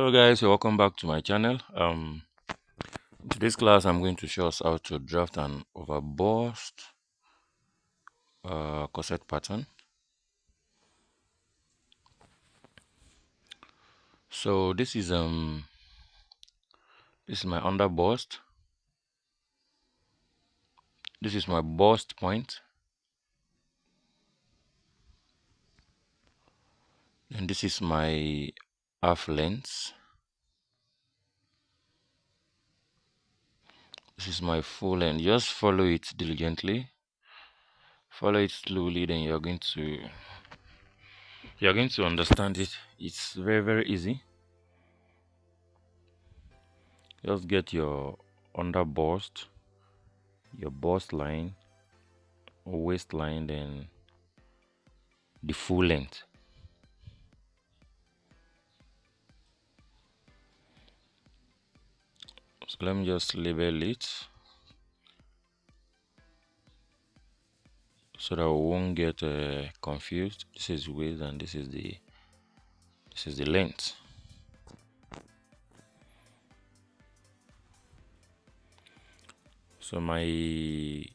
Hello guys, you're welcome back to my channel. In today's class I'm going to show us how to draft an overbust corset pattern. So this is my underbust. This is my bust point, and this is my half length. This is my full length. Just follow it diligently, follow it slowly, then you're going to understand it. It's very easy. Just get your underbust, your bust line or waistline, then the full length. So let me just label it so that we won't get confused. This is width and this is the length. So my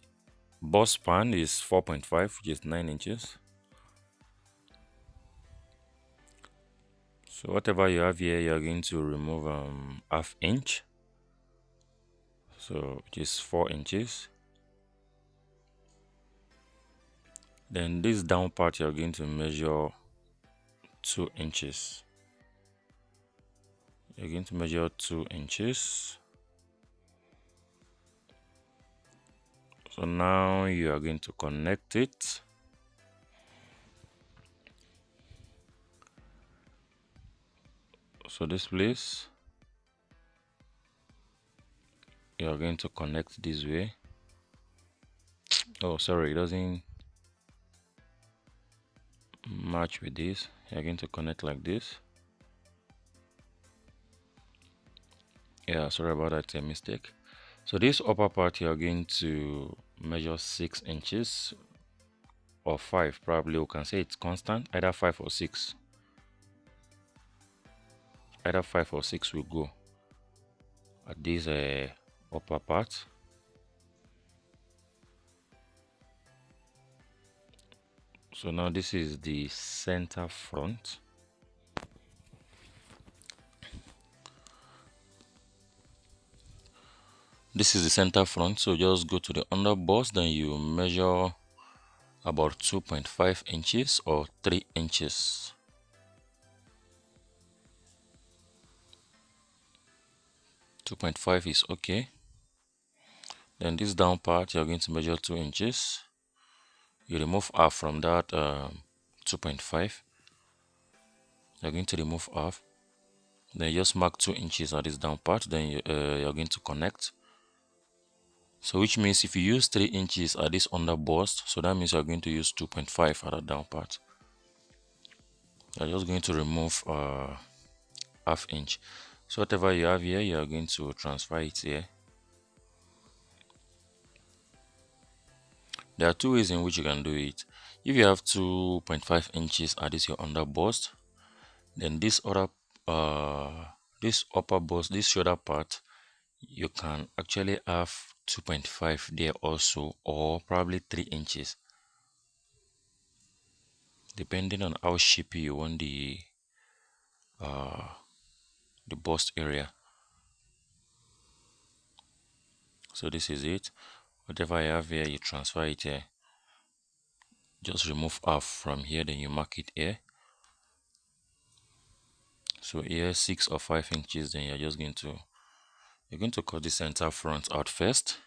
bust span is 4.5, which is 9 inches. So whatever you have here, you're going to remove half inch, so which is 4 inches. Then this down part you're going to measure 2 inches. You're going to measure 2 inches. So now you are going to connect it. So this place, you are going to connect this way. Oh, sorry, it doesn't match with this. You're going to connect like this. Yeah, sorry about that, it's a mistake. So this upper part, you're going to measure 6 inches or 5, probably we can say it's constant, either 5 or 6. Either 5 or 6 will go at this upper part. So now this is the center front. This is the center front, so just go to the underbust, then you measure about 2.5 inches or 3 inches. .5 is okay. Then this down part, you're going to measure 2 inches. You remove half from that 2.5. You're going to remove half. Then you just mark 2 inches at this down part. Then you're going to connect. So which means if you use 3 inches at this underbust, so that means you're going to use 2.5 at that down part. You're just going to remove half inch. So whatever you have here, you're going to transfer it here. There are 2 ways in which you can do it. If you have 2.5 inches at this your underbust, then this other this upper bust, this shoulder part, you can actually have 2.5 there also, or probably 3 inches, depending on how shapy you want the bust area. So this is it. Whatever I have here, you transfer it here. Just remove half from here, then you mark it here. So here 6 or 5 inches, then you're going to cut the center front out first.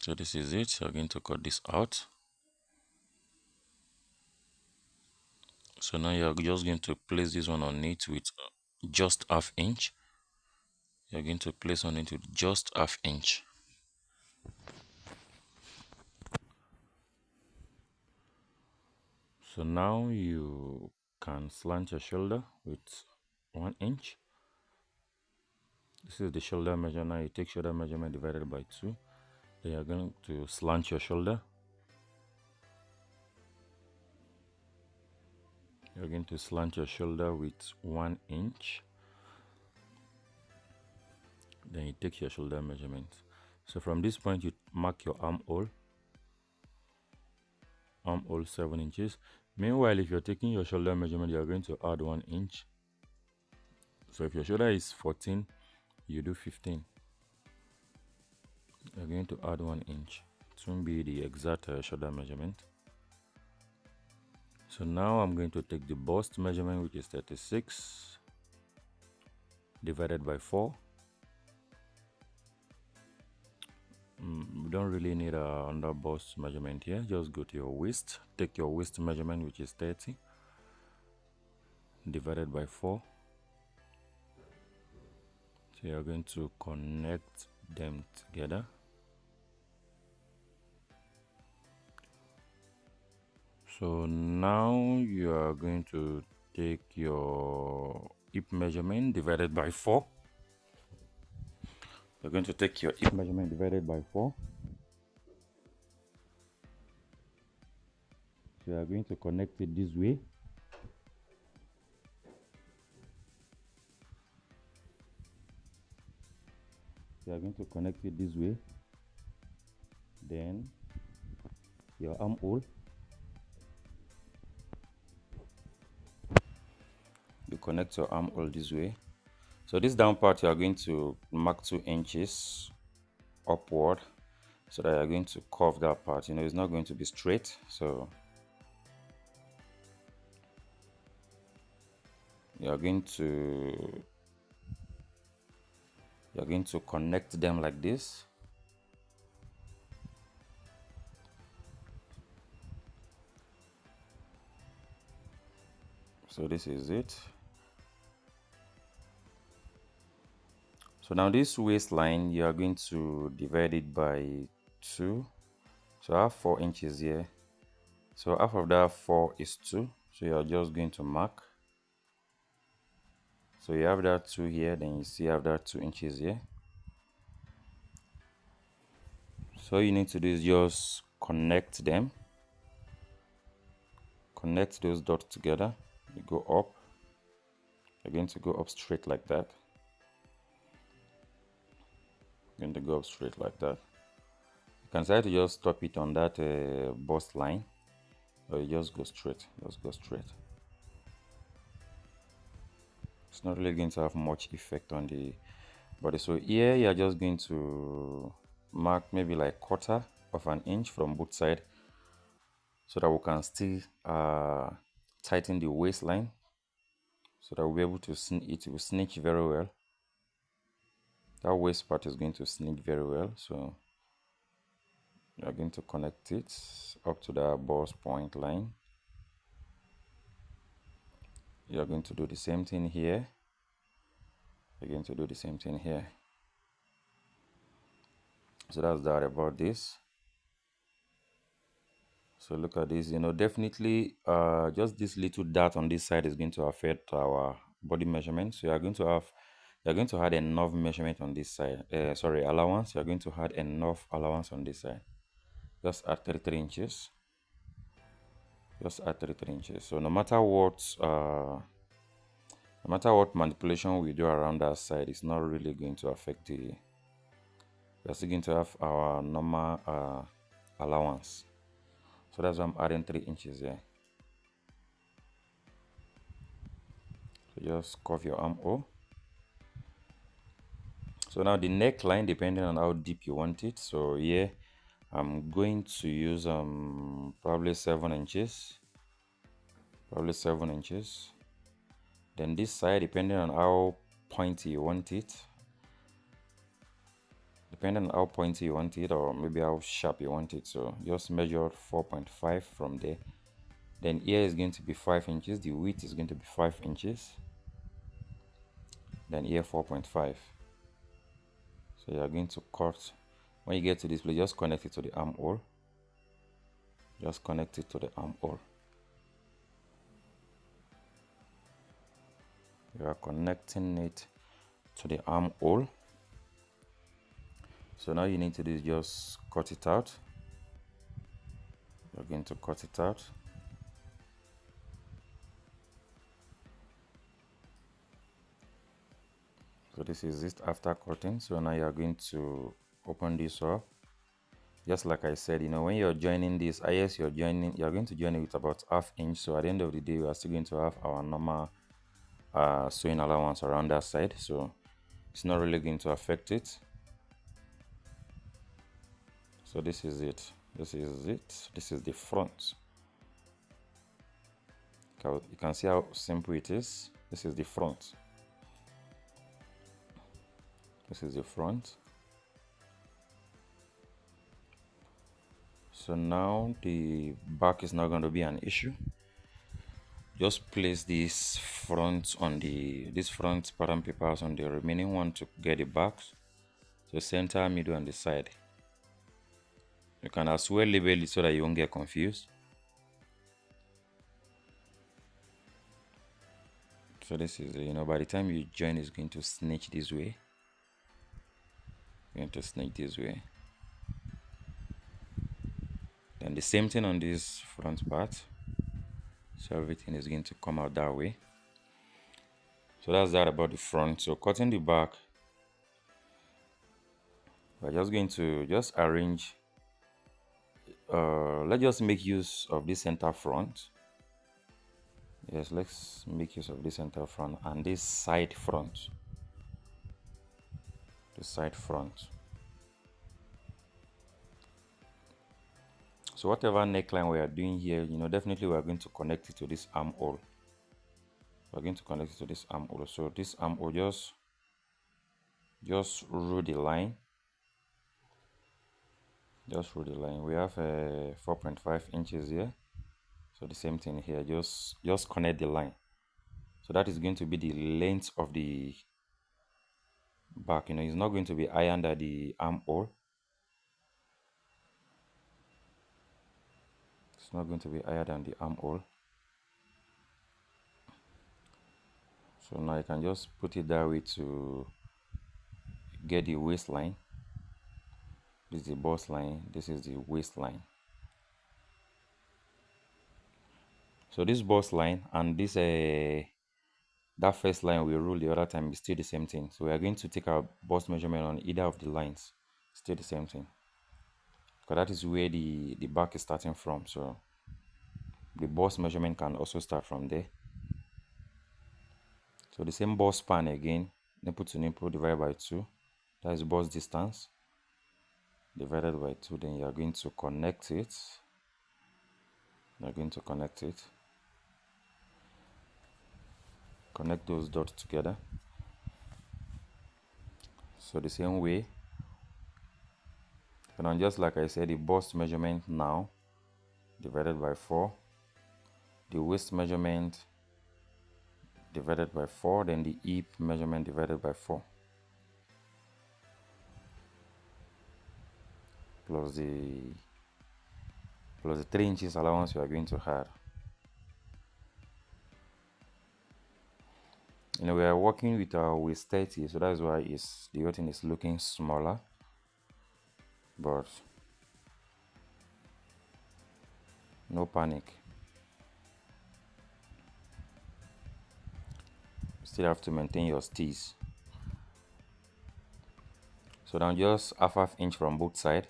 So this is it. You're going to cut this out. So now you're just going to place this one on it with just half inch. You're going to place on it with just half inch. So now you can slant your shoulder with 1 inch. This is the shoulder measure. Now you take shoulder measurement divided by 2. Then you're going to slant your shoulder. You're going to slant your shoulder with 1 inch. Then you take your shoulder measurement. So from this point, you mark your armhole 7 inches. Meanwhile, if you're taking your shoulder measurement, you're going to add 1 inch. So if your shoulder is 14, you do 15. You're going to add 1 inch. It won't be the exact shoulder measurement. So now I'm going to take the bust measurement, which is 36 divided by 4. We don't really need a under bust measurement here. Just go to your waist, take your waist measurement, which is 30 divided by 4. So you're going to connect them together. So now you are going to take your hip measurement divided by 4. You're going to take your hip measurement divided by 4. So you are going to connect it this way. So you are going to connect it this way. Then your armhole. You connect your armhole this way. So this down part, you are going to mark 2 inches upward, so that you're going to curve that part. It's not going to be straight, so you're going to connect them like this. So this is it. So now this waistline, you are going to divide it by 2. So I have 4 inches here. So half of that 4 is 2. So you are just going to mark. So you have that 2 here, then you see have that 2 inches here. So all you need to do is just connect them. Connect those dots together. You go up. You're going to go up straight like that. Going to go up straight like that. You can try to just stop it on that bust line, or you just go straight. Just go straight. It's not really going to have much effect on the body. So here you are just going to mark maybe like 1/4 of an inch from both sides, so that we can still tighten the waistline, so that we'll be able to it will snitch very well. That waist part is going to snitch very well. So you are going to connect it up to the bust point line. You are going to do the same thing here. You're going to do the same thing here. So that's that about this. So look at this. Definitely just this little dot on this side is going to affect our body measurement. So you're going to add enough measurement on this side. Allowance. You're going to add enough allowance on this side. Just add 33 inches. Just add 33 inches. So no matter what manipulation we do around that side, it's not really going to affect we're still going to have our normal allowance. So that's why I'm adding 3 inches here. So just curve your armhole. So now the neckline, depending on how deep you want it. So here I'm going to use probably 7 inches. Probably 7 inches. Then this side, depending on how pointy you want it. Depending on how pointy you want it, or maybe how sharp you want it. So just measure 4.5 from there. Then here is going to be 5 inches. The width is going to be 5 inches. Then here 4.5. So you are going to cut. When you get to this place, just connect it to the armhole. Just connect it to the armhole. You are connecting it to the armhole. So now you need to do is just cut it out. You're going to cut it out. So this is it after cutting. So now you are going to open this up. Just like I said, you know, when you're joining this, you're going to join it with about ½ inch. So at the end of the day, we are still going to have our normal sewing allowance around that side. So it's not really going to affect it. So this is it. This is it. This is the front. You can see how simple it is. This is the front. This is the front. So now the back is not going to be an issue. Just place this front on this front pattern papers on the remaining one to get the backs. So center, middle, and the side. You can as well label it so that you won't get confused. So this is, you know, by the time you join, it's going to snitch this way. Going to snitch this way. Then the same thing on this front part. So everything is going to come out that way. So that's that about the front. So cutting the back, we're just going to just arrange. Let's just make use of this center front. Yes, let's make use of this center front and this side front. The side front. So whatever neckline we are doing here, you know, definitely we are going to connect it to this armhole. We're going to connect it to this armhole. So this armhole, just rule the line. Just rule the line. We have 4.5 inches here. So the same thing here. Just connect the line. So that is going to be the length of the back. You know, it's not going to be higher under the armhole. It's not going to be higher than the armhole. So now you can just put it that way to get the waistline. This is the bust line. This is the waistline. So this bust line and this that first line we ruled the other time is still the same thing. So we are going to take our bust measurement on either of the lines. Still the same thing. Because that is where the back is starting from. So the bust measurement can also start from there. So the same bust span again, nipple to nipple divided by 2. That is bust distance divided by 2. Then you are going to connect it. You are going to connect it. Connect those dots together. So the same way. And then just like I said, the bust measurement now divided by 4. The waist measurement divided by 4. Then the hip measurement divided by 4. Plus the 3 inches allowance you are going to add. You know, we are working with our waist 30, so that's why the whole thing is looking smaller. But no panic. Still have to maintain your steeze. So now just half inch from both sides.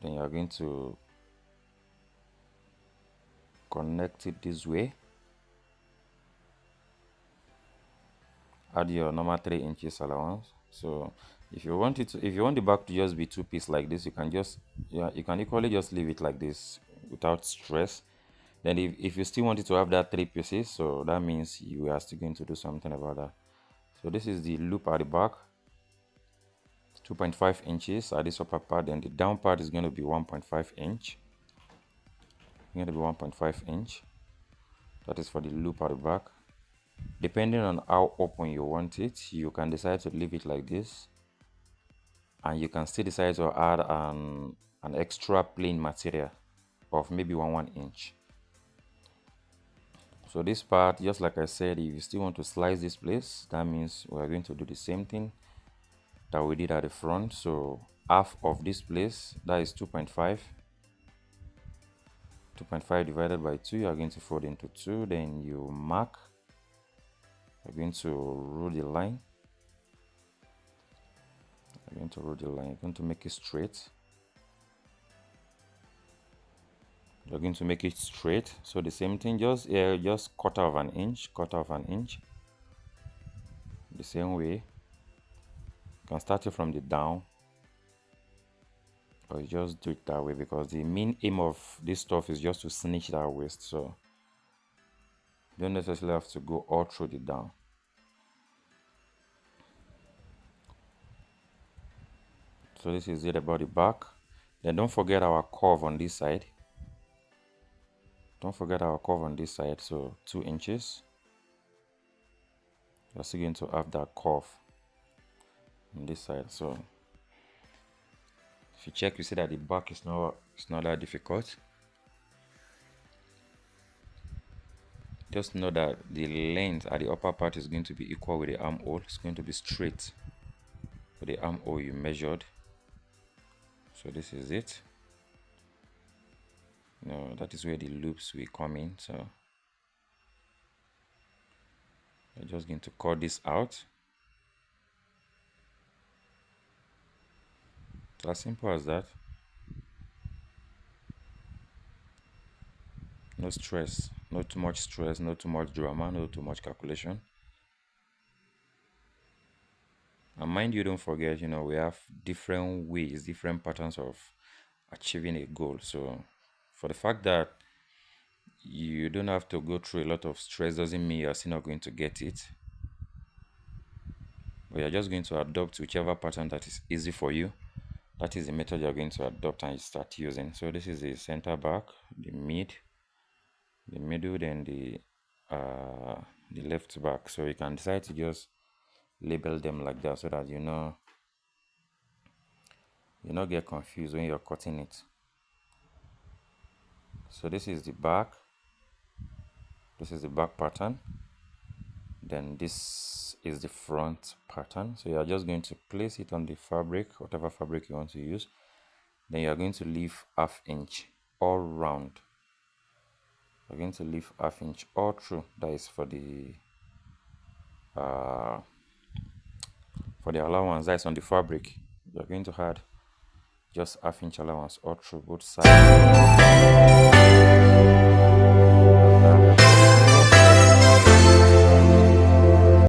Then you are going to connect it this way. Add your normal 3 inches allowance. So if you want the back to just be 2 pieces like this, you can equally just leave it like this without stress. Then if you still want it to have that 3 pieces, so that means you are still going to do something about that. So this is the loop at the back, 2.5 inches at this upper part, and the down part is going to be 1.5 inch. Going to be 1.5 inch. That is for the loop at the back. Depending on how open you want it, you can decide to leave it like this, and you can still decide to add an extra plain material of maybe 1 inch. So this part, just like I said, if you still want to slice this place, that means we are going to do the same thing that we did at the front. So half of this place, that is 2.5 divided by 2, you are going to fold into 2. Then you mark You're going to roll the line. You're going to roll the line. You're going to make it straight. You're going to make it straight. So the same thing, just quarter of an inch, the same way. You can start it from the down, or you just do it that way, because the main aim of this stuff is just to cinch that waist. So you don't necessarily have to go all through the down. So this is it about the back. Then don't forget our curve on this side. So 2 inches. You're still going to have that curve on this side. So if you check, you see that the back is not that difficult. Just know that the length at the upper part is going to be equal with the armhole. It's going to be straight with the armhole you measured. So this is it. No, that is where the loops will come in. So I'm just going to cut this out. It's as simple as that. No stress, not too much stress, not too much drama, not too much calculation. And mind you, don't forget, we have different ways, different patterns of achieving a goal. So for the fact that you don't have to go through a lot of stress doesn't mean you're still not going to get it. But you're just going to adopt whichever pattern that is easy for you. That is the method you're going to adopt and start using. So this is the center back, the middle, then the left back. So you can decide to just label them like that, so that you not get confused when you're cutting it. So this is the back. This is the back pattern. Then this is the front pattern. So you are just going to place it on the fabric, whatever fabric you want to use. Then you are going to leave ½ inch all round. You're going to leave ½ inch all through. That is for the allowance. That is on the fabric. You're going to add just ½ inch allowance all through both sides.